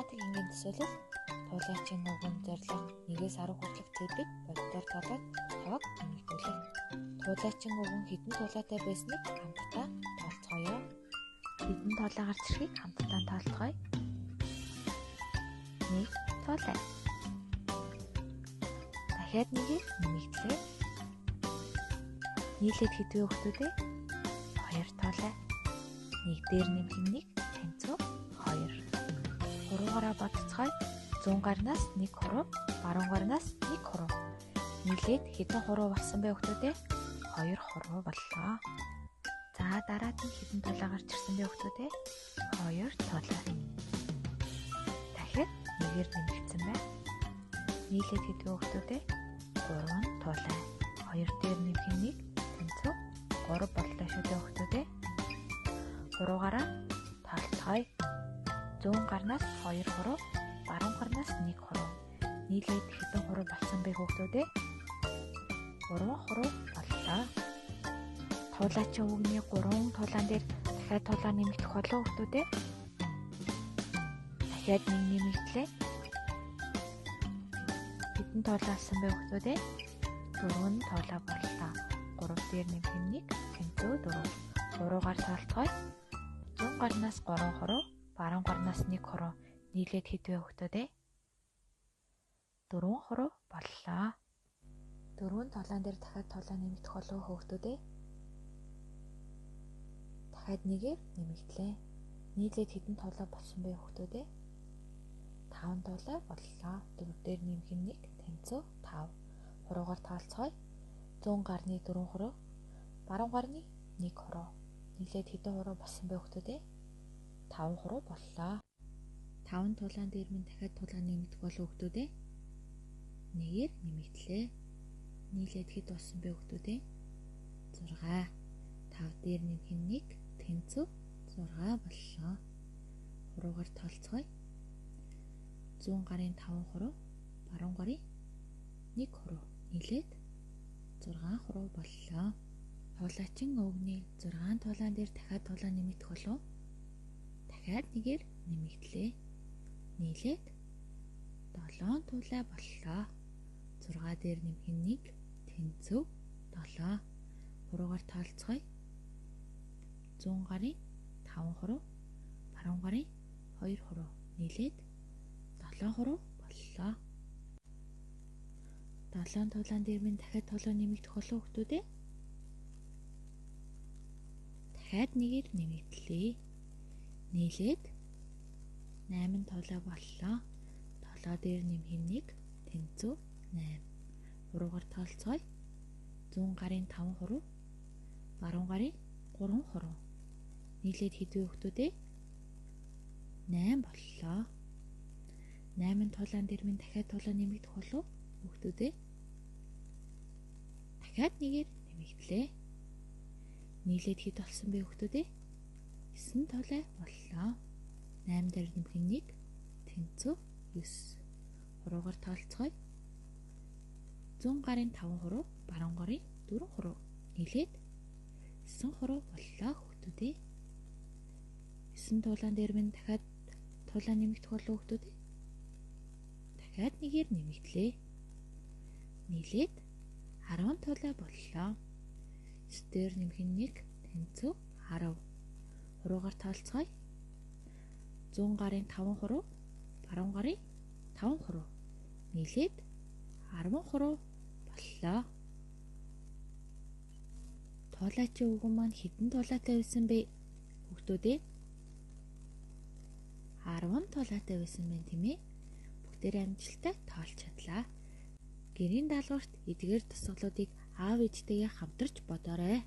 Математик энгийн төсөөлөл туулайчийн үгэн зорилго 1-10 хүртэлх цэдийг боддоор тоолоод таваг нэмэгдүүлэх. Туулайчийн үгэн хэдэн тулаатай байсныг хамтдаа тоолцгоё. Хэдэн тулаа гарч ирэхийг хамтдаа тоолцгоё. 1 тулаа. Дахиад нэгийг нэмэгдлээ. Нийлээд хэдвээ өгтүүдээ 2 тулаа. Нэг дээр нэмэх нь 1 тэнцүү 2. Хуруугаараа бодцгоё. 100 гарнаас 1 хуруу, баруун гарнаас 1 хуруу. Нийлээд хэдэн хуруу болсон бэ өгтүүдээ? 2 хуруу боллоо. За дараад нь хэдэн тулаа гарч ирсэн бэ өгтүүдээ? 2 тулаа. Дахиад нэгээр нэмэгдсэн байна. Нийлээд хэдвээ өгтүүдээ? 3 тулаа. 2 дээр нэмэх нь 1 тэнцүү 3 боллоо шүү дээ өгтүүдээ. Хуруугаараа тоолцгоё. 100 гарнаас 2 хуруу, баруун гарнаас 1 хуруу. Нийлээд хэдэн хуруу болсон бэ хүүхдүүдээ? 3 хуруу боллоо. Туулайчийн үгний 3 тулаан дээр дахиад тулаа нэмэгдэх болов уу хүүхдүүдээ? Дахиад нэг нэмэгдлээ. Хэдэн тулаа болсон бэ хүүхдүүдээ? 4 тулаа боллоо. 3 дээр нэмэх нь 1 тэнцүү 4. Хуруугаар тоолцгоё. 100 гарнаас 3 хуруу, баруун гарнаас 1 хуруу. Нийлээд хэдвээ өгтөөдөө? 4 хуруу боллоо. 4 тулаан дээр дахиад тулаа нэмэгдэх болов уу өгтөөдөө? Дахиад нэгээр нэмэгдлээ. Нийлээд хэдэн тулаа болсон бэ өгтөөдөө? 5 тулаа боллоо. 4 дээр нэмэх нь 1 тэнцүү 5. Хуруугаар тоолцгоё. 100 гарны 4 хуруу, баруун гарны 1 хуруу. Нийлээд хэдэн хуруу болсон бэ өгтөөдөө? 5 хуруу боллоо. 5 тулаан дээр минь дахиад тулаа нэмэгдэх болов өгтөөдөө? Нэгээр нэмэгдлээ. Нийлээд хэд болсон бэ өгтөөдөө? 6. 5 дээр нэмэх нь 1 тэнцүү 6 боллоо. Хуруугаар тоолцгоё. 100 гарын 5 хуруу, баруун гарын 1 хуруу. Нийлээд 6 хуруу боллоо. Туулайчин өвгний 6 тулаан дээр дахиад тулаа нэмэгдэх болов? Дахиад нэгээр нэмэгдлээ. Нийлээд 7 тулаа боллоо. 6 дээр нэмэх нь 1 тэнцүү 7. Хуруугаар тоолцгоё. 100 гарын 5 хуруу, баруун гарын 2 хуруу. Нийлээд 7 хуруу боллоо. 7 тулаан дээр минь дахиад тулаа нэмэгдэх болов өгтүүдээ? Дахиад нэгээр нэмэгдлээ. Нийлээд 8 тулаа боллоо. 7 дээр нэмэх нь 1 тэнцүү 8. Хуруугаар тоолцгоё. 100 гарын 5 хуруу, баруун гарын 3 хуруу. Нийлээд хэдвээ өгтүүдээ? 8 боллоо. 8 тулаан дээр минь дахиад тулаа нэмэгдэх болов өгтүүдээ? Дахиад нэгээр нэмэгдлээ. Нийлээд хэд болсон бэ өгтүүдээ? 9 тулаа боллоо. 8 дээр нэмэх нь 1 тэнцүү 9. Хуруугаар тоолцгоё. 100 гарын 5 хуруу, баруун гарын 4 хуруу. Нийлээд 9 хуруу боллоо өгтүүдээ. 9 тулаан дээр минь дахиад тулаа нэмэгдэх болов өгтүүдээ? Дахиад нэгээр нэмэгдлээ. Нийлээд 10 тулаа боллоо. 9 дээр нэмэх нь 1 тэнцүү 10. Хуруугаар тоолцгоё. 100 гарын 5 хуруу, баруун гарын 5 хуруу. Нийлээд 10 хуруу боллоо. Туулайчин үгэн маань хэдэн тулаатай байсан бэ хүүхдүүдээ? 10 тулаатай байсан байна тийм ээ. Бүгдээрээ амжилттай тоолж чадлаа. Гэрийн даалгаварт эдгээр тусгалуудыг аав ээжтэйгээ хамтарч бодоорой.